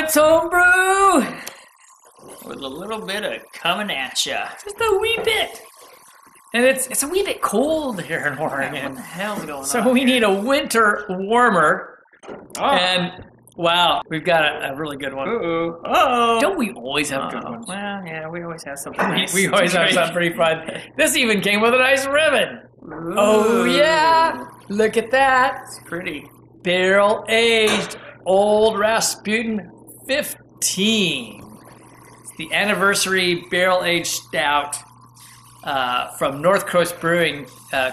Clements Homebrew with a little bit of coming at ya. Just a wee bit. And it's a wee bit cold here in Oregon. What the hell's going on? So we need a winter warmer. Oh. And wow, we've got a really good one. Uh-oh. Uh-oh. Don't we always have good ones? Well, yeah, we always have something nice. We always have something pretty fun. This even came with a nice ribbon. Ooh. Oh yeah, look at that. It's pretty. Barrel aged Old Rasputin 15. It's the anniversary barrel aged stout from North Coast Brewing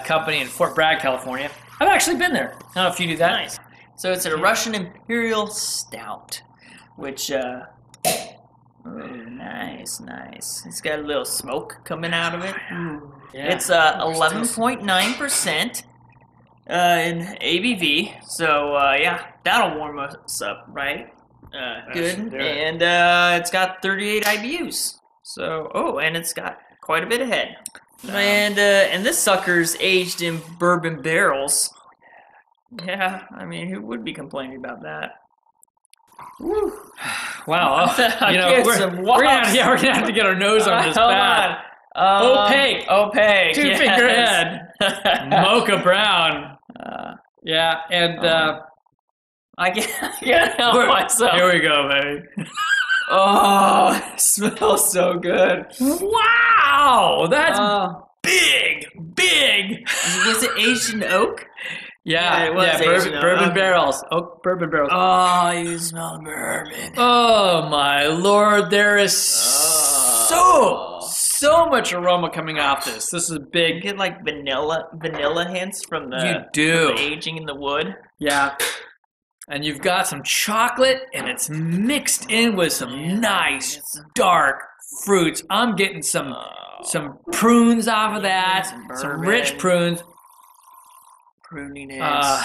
Company in Fort Bragg, California. I've actually been there. I don't know if you knew that. Nice. So it's a Russian Imperial Stout, which, nice. It's got a little smoke coming out of it. Yeah. It's 11.9% in ABV, so yeah, that'll warm us up, right? Good. And it's got 38 IBUs. So, and it's got quite a bit of head. And this sucker's aged in bourbon barrels. Yeah, I mean, who would be complaining about that? Woo. Wow, we're gonna have to get our nose on this bad. Opaque, two-finger head, mocha brown. Yeah, and I can't help myself. Here we go, baby. Oh, it smells so good. Wow, that's big. Was it aged in oak? Yeah, it was bourbon barrels. Oak bourbon barrels. Oh, you smell bourbon. Oh my lord, there is so much aroma coming off this. This is big. You get like vanilla hints from the, you do. From the aging in the wood. Yeah. And you've got some chocolate, and it's mixed in with some nice dark fruits. I'm getting some prunes off of that, some rich prunes. Pruniness.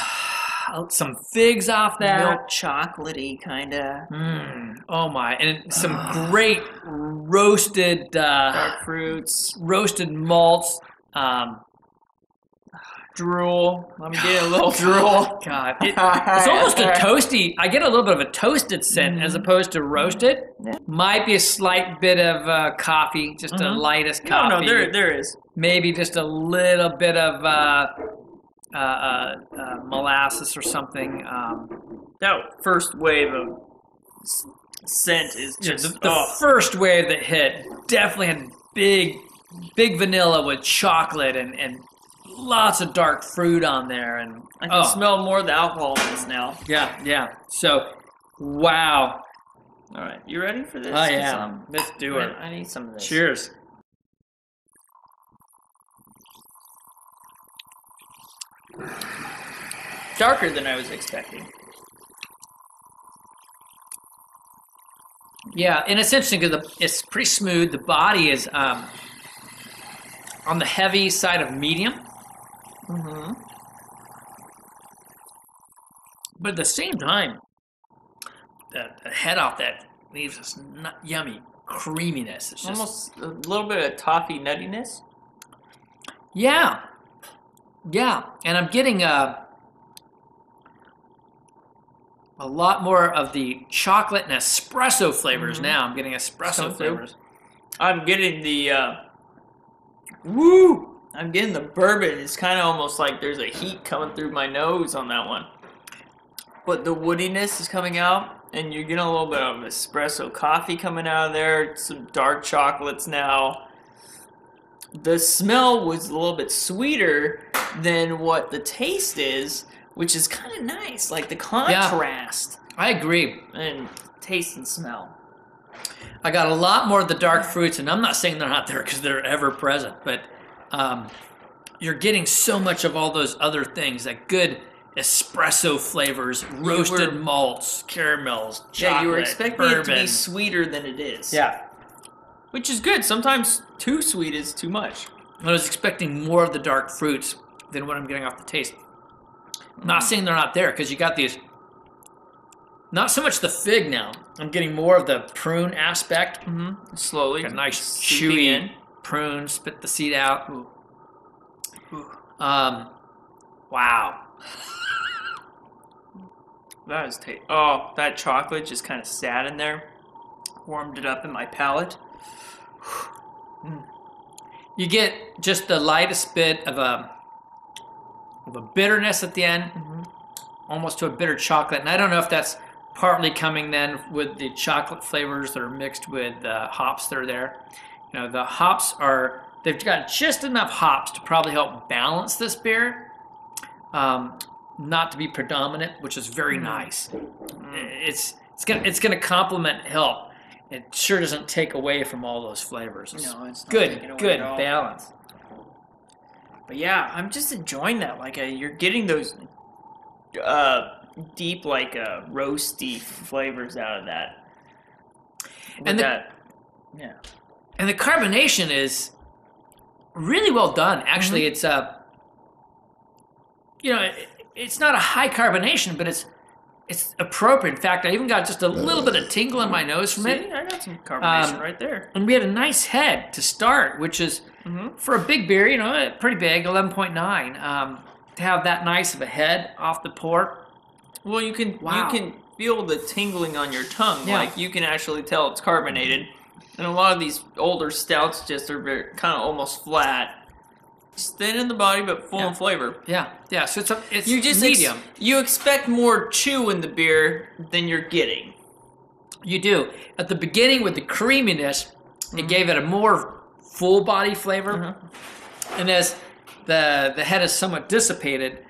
Some figs off that. Milk chocolatey kind of. Oh my! And some great roasted dark fruits, roasted malts. Drool. I'm getting a little drool. God, it's almost a toasty. I get a little bit of a toasted scent as opposed to roasted. Yeah. Might be a slight bit of coffee, just the lightest coffee. No, there is. Maybe just a little bit of molasses or something. That first wave of scent is just the first wave that hit definitely had big vanilla with chocolate and lots of dark fruit on there, and I can smell more of the alcohol in this now. Yeah. So, wow. All right, you ready for this? Oh yeah, let's do it. I need some of this. Cheers. Darker than I was expecting. Yeah, and it's interesting because it's pretty smooth. The body is on the heavy side of medium. But at the same time, the head off that leaves this yummy creaminess. It's just almost a little bit of toffee nuttiness. Yeah, and I'm getting a lot more of the chocolate and espresso flavors now. I'm getting espresso flavors. I'm getting the I'm getting the bourbon. It's kind of almost like there's a heat coming through my nose on that one. But the woodiness is coming out, and you're getting a little bit of espresso coffee coming out of there. Some dark chocolates now. The smell was a little bit sweeter than what the taste is, which is kind of nice. Like the contrast. Yeah, I agree. And taste and smell. I got a lot more of the dark fruits, and I'm not saying they're not there because they're ever present, but you're getting so much of all those other things, like good espresso flavors, roasted malts, caramels, chocolate, yeah, you were expecting bourbon. It to be sweeter than it is. Yeah. Which is good. Sometimes too sweet is too much. I was expecting more of the dark fruits than what I'm getting off the taste. I'm not saying they're not there, because you got these, not so much the fig now. I'm getting more of the prune aspect. Slowly. Like a nice chewy prune, spit the seed out. Wow. that is oh, that chocolate just kind of sat in there, warmed it up in my palate. You get just the lightest bit of a bitterness at the end, almost to a bitter chocolate. And I don't know if that's partly coming then with the chocolate flavors that are mixed with hops that are there. You know, the hops they've got just enough hops to probably help balance this beer, not to be predominant, which is very nice. It's gonna complement help. It sure doesn't take away from all those flavors. No, it's not good balance. But yeah, I'm just enjoying that. Like you're getting those deep, like roasty flavors out of that. And the carbonation is really well done. Actually, it's it's not a high carbonation, but it's appropriate. In fact, I even got just a little bit of tingle in my nose from it. I got some carbonation right there. And we had a nice head to start, which is, for a big beer, pretty big, 11.9. To have that nice of a head off the pour. Well, you can feel the tingling on your tongue. Yeah. Like, you can actually tell it's carbonated. And a lot of these older stouts just are kind of almost flat. It's thin in the body, but full in flavor. Yeah. So it's you just medium. You expect more chew in the beer than you're getting. You do. At the beginning with the creaminess, it gave it a more full body flavor. And as the head is somewhat dissipated,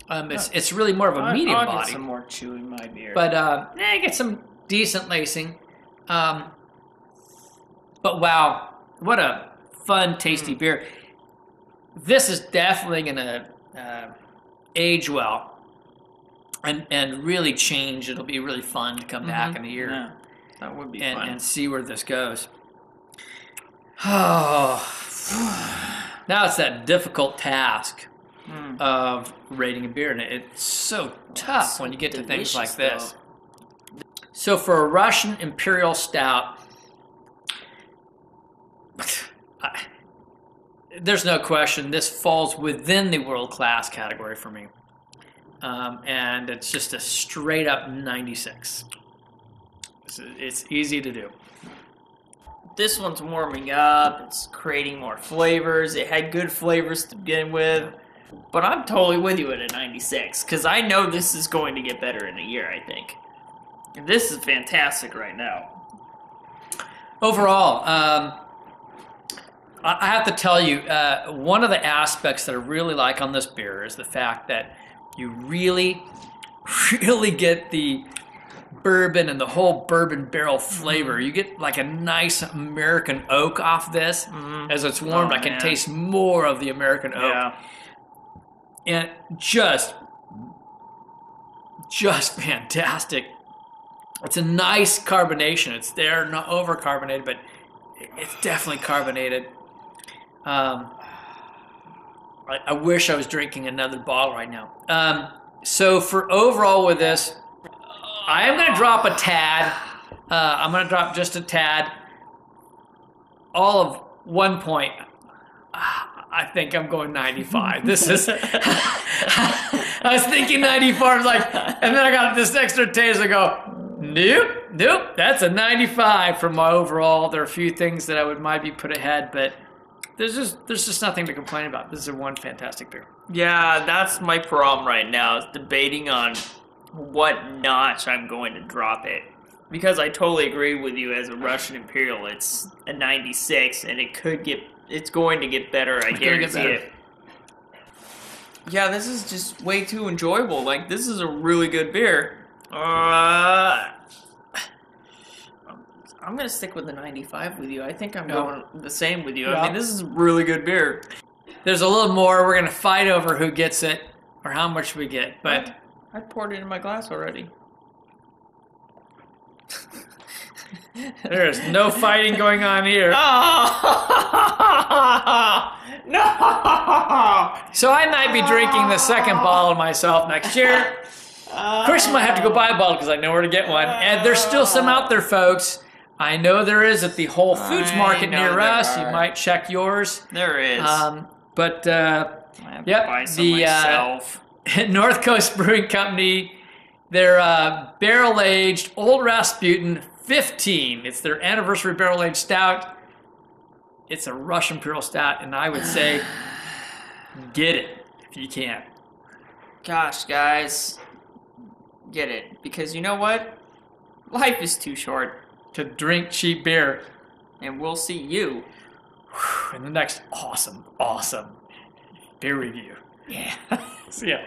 it's really more of a medium I'll body. Get some more chew in my beer. But I get some decent lacing. But wow, what a fun, tasty beer. This is definitely going to age well and really change. It'll be really fun to come back in a year. Yeah, that would be fun. And see where this goes. Oh, now it's that difficult task of rating a beer. And it's so tough when you get to things like this. So for a Russian Imperial Stout, there's no question this falls within the world-class category for me. And it's just a straight-up 96. It's easy to do. This one's warming up. It's creating more flavors. It had good flavors to begin with. But I'm totally with you at a 96, because I know this is going to get better in a year, I think. This is fantastic right now. Overall, I have to tell you, one of the aspects that I really like on this beer is the fact that you really, really get the bourbon and the whole bourbon barrel flavor. You get like a nice American oak off this. As it's warmed, I can taste more of the American oak. Yeah. And just fantastic. It's a nice carbonation. It's there, not over carbonated, but it's definitely carbonated. I wish I was drinking another bottle right now. So for overall with this, I am going to drop a tad. I'm going to drop just a tad. All of 1 point. I think I'm going 95. This is... I was thinking 94. I was like, and then I got this extra taste. I go, nope. That's a 95 for my overall. There are a few things that I might be put ahead, but there's just nothing to complain about. This is one fantastic beer. Yeah, that's my problem right now, is debating on what notch I'm going to drop it. Because I totally agree with you, as a Russian Imperial, it's a 96, and it's going to get better, I guarantee it. Yeah, this is just way too enjoyable. Like, this is a really good beer. I'm going to stick with the 95 with you. I think I'm going the same with you. I mean, this is a really good beer. There's a little more. We're going to fight over who gets it or how much we get. But I poured it in my glass already. There's no fighting going on here. No! So I might be drinking the second bottle myself next year. Chris might have to go buy a bottle because I know where to get one. And there's still some out there, folks. I know there is at the Whole Foods market near us. You might check yours. There is. But I have to buy some myself. North Coast Brewing Company Their barrel-aged Old Rasputin 15. It's their anniversary barrel-aged stout. It's a Russian Imperial stout, and I would say get it if you can. Gosh, guys, get it. Because you know what? Life is too short. To drink cheap beer. And we'll see you In the next awesome beer review. Yeah. See ya.